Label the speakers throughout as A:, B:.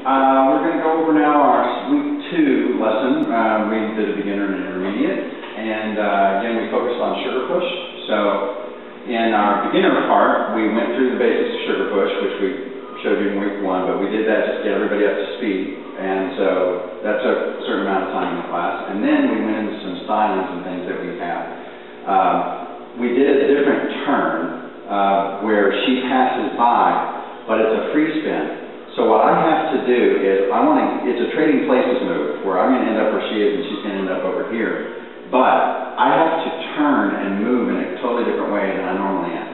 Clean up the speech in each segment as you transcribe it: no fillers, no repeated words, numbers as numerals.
A: We're going to go over now our week 2 lesson. We did a beginner and intermediate, and again we focused on sugar push. So in our beginner part, we went through the basics of sugar push, which we showed you in week 1, but we did that just to get everybody up to speed, and so that took a certain amount of time in the class. And then we went into some stylings and things that we have. We did a different turn where she passes by, but it's a free spin. So what I have to do is, it's a trading places move, where I'm going to end up where she is and she's going to end up over here. But I have to turn and move in a totally different way than I normally am.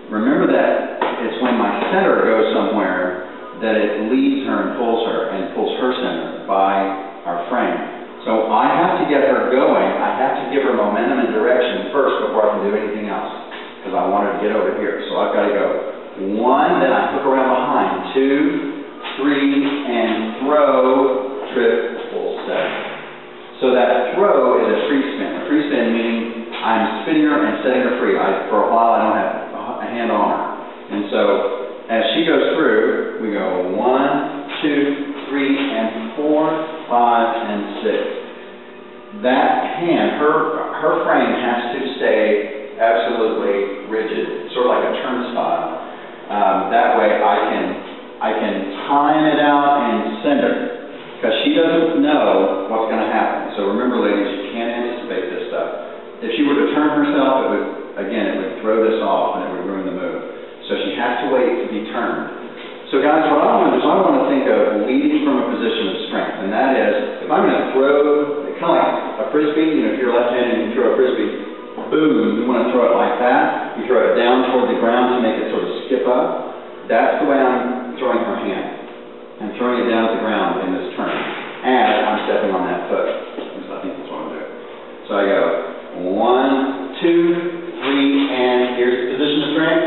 A: Remember that it's when my center goes somewhere that it leads her and pulls her center by our frame. So I have to get her going. I have to give her momentum and direction first before I can do anything else, because I want her to get over here. So I've got to go 1, then I hook around behind, 2, 3, and throw, triple step. So that throw is a free spin. A free spin meaning I'm spinning her and setting her free. For a while I don't have a hand on her. And so as she goes through, we go 1, 2, 3, and 4, 5, and 6. That hand, her frame has to stay absolutely rigid, sort of like a turnstile. That way I can time it out and send her, because she doesn't know what's going to happen. So remember, ladies, you can't anticipate this stuff. If she were to turn herself, it would throw this off and it would ruin the move. So she has to wait to be turned. So guys, what I want to do is I want to think of leading from a position of strength, and that is, if I'm going to throw, kind of like a frisbee, if you're left-handed and you throw a frisbee, boom, you want to throw it like that. You throw it down toward the ground to make it sort of skip up. That's the way I'm throwing her hand. I'm throwing it down to the ground in this turn as I'm stepping on that foot. So I think that's what I'm doing. So I go 1, 2, 3, and here's the position of strength.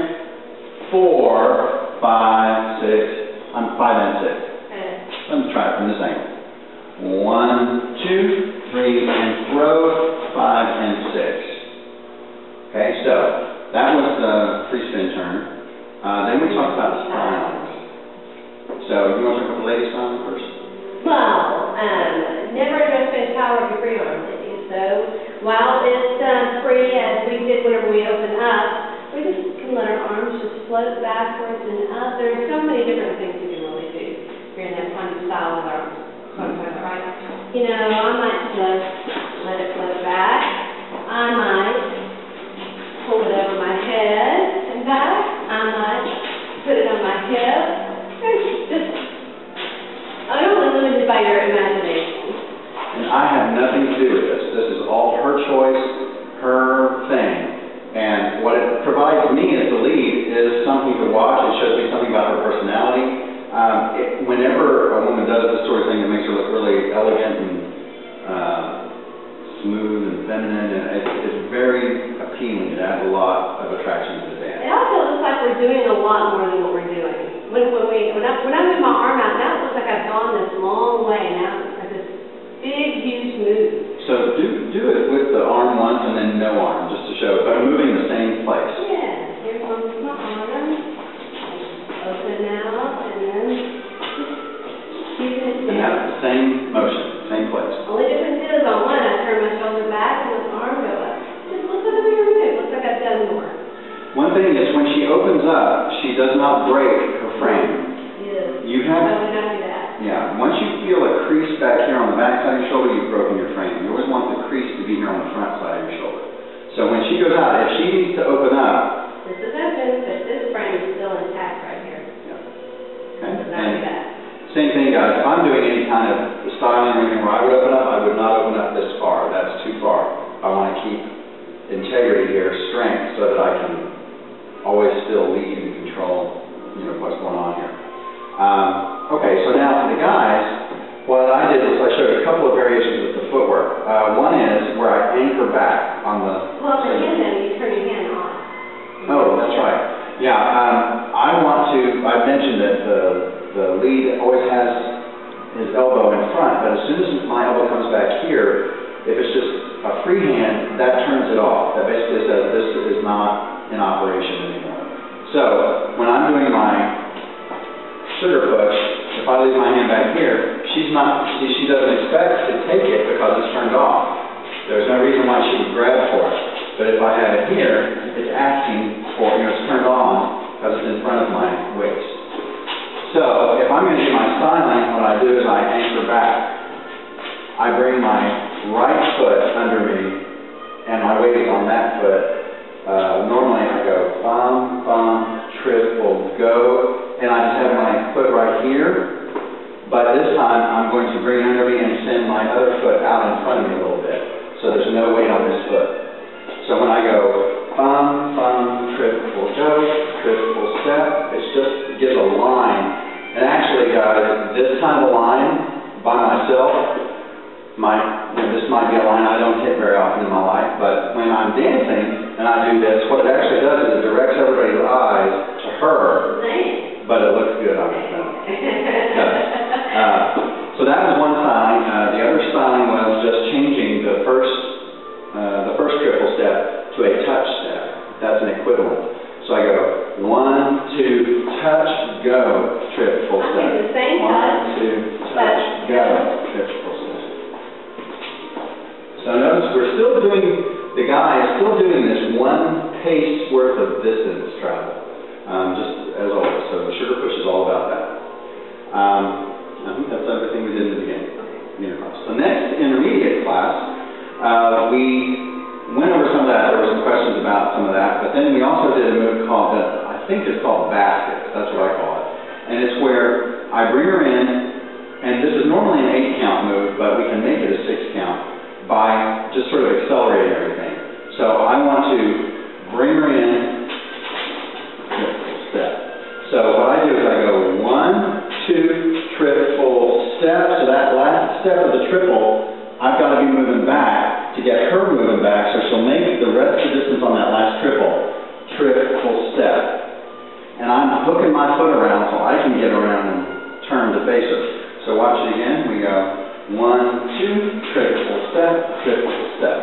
A: 4, 5, 6. I'm 5 and 6. Okay. Let me try it from this angle. 1, 2, 3, and throw, 5 and 6. Okay, so that was the free spin turn. Then we talked about stylings. So, you want to talk about the lady styling first?
B: Well, never underestimate the power of your free arm, ladies. So, while it's free, as we did whenever we open up, we just can let our arms just float backwards and up. There are so many different things we can really do during that kind of style with our arms. So I'm talking about, right? I might just let it float back. I might pull it over my head and back. I might put it on my hip. I'm only limited by your imagination.
A: And I have nothing to do with this. This is all her choice, her thing. And what it provides me as the lead is something to watch. It shows me something about her personality. Whenever a woman does this sort of thing, it makes her look really elegant and smooth and feminine, and it's very appealing. It adds a lot of attraction to the dance.
B: It also looks like we're doing a lot more than what we're doing. When I move my arm out, now it looks like I've gone this long way. Now it's like this big, huge move.
A: So do it with the arm once and then no arm, just to show, but moving the same place.
B: Yeah, here comes my arm. Open out, and then keep it down.
A: And that's the same motion, same place.
B: Only difference is on one, I turn my shoulder back and my arm go up. Just looks like a bigger move. Looks like I've done more.
A: One thing is, when she opens up, she does not break her frame.
B: Yes.
A: You have
B: I would not do that.
A: Yeah. Once you feel a crease back here on the back side of your shoulder, you've broken your frame. You always want the crease to be here on the front side of your shoulder. So when she goes out, if she needs to open up,
B: this is open, but this frame is still intact right here.
A: Yeah. Okay.
B: Not do that.
A: Same thing, guys. If I'm doing any kind of styling or anything where I would open up, I would not open up this far. That's too far. I want to keep integrity here, strength, so that I can always still lead and control, what's going on here. Okay, so now for the guys, what I did was I showed a couple of variations with the footwork. One is where I anchor back on the...
B: Well, the hand then, you turn your hand off.
A: Oh, that's right. Yeah, I mentioned that the lead always has his elbow in front, but as soon as my elbow comes back here, if it's just a free hand, that turns it off. That basically says this is not in operation anymore. So when I'm doing my sugar push, if I leave my hand back here, she doesn't expect to take it because it's turned off. There's no reason why she would grab for it. But if I have it here, it's asking for, it's turned on because it's in front of my waist. So if I'm going to do my styling, what I do is I anchor back. I bring my right foot under me, and my weight is on that foot. Normally I go bum, bum, triple, go, and I just have my foot right here. But this time I'm going to bring it under me and send my other foot out in front of me a little bit. So there's no weight on this foot. So when I go bum, bum, triple, go, triple step, it gives a line. And actually, this kind of line by myself, this might be a line I don't hit very often in my life, but when I'm dancing and I do this, what it actually does is it directs everybody's eyes to her, but it looks good on me. So that was one styling. The other styling was just changing the first triple step to a touch step. That's an equivalent. So I go 1, 2, touch, go, triple step.
B: The same
A: 1, 2, touch, go, triple step. So notice we're still doing, the guy is still doing this one pace worth of distance travel, just as always. So the sugar push is all about that. I think that's everything we did in the beginning. So next intermediate class, we went over some of that. There were some questions about some of that, but then we also did a move called, I think it's called basket. That's what I call it. And it's where I bring her in, and this is normally an 8 count move, but we can make it a 6 count by just sort of accelerating everything. So I want to bring her in, triple step. So what I do is I go 1, 2, triple step. So that last step of the triple, I've got to be moving back to get her moving back, so she'll make the rest of the distance on that last triple step. And I'm hooking my foot around so I can get around and turn to face her. So watch it again. We go 1, 2, triple step, triple step.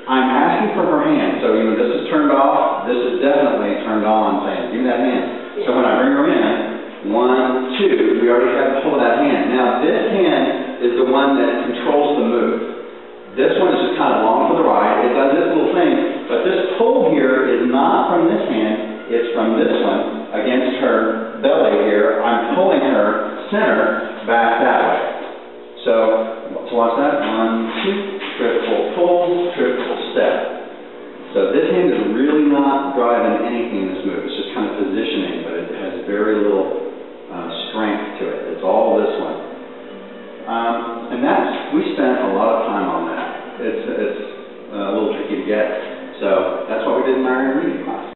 A: I'm asking for her hand. So this is turned off. This is definitely turned on, saying, give me that hand. So when I bring her in, 1, 2, we already have hold of that hand. Now this hand is the one that controls the move. This one is just kind of long for the ride. It does this little thing, but this pull here is not from this hand, it's from this one against her belly here. I'm pulling her center back that way. So watch that. 1, 2, triple pull, triple step. So this hand is really not driving anything in this move. It's just kind of positioning, but it has very little strength to it. It's all this one. And we spent a lot of time on that. It's a little tricky to get. So that's what we did in our intermediate class.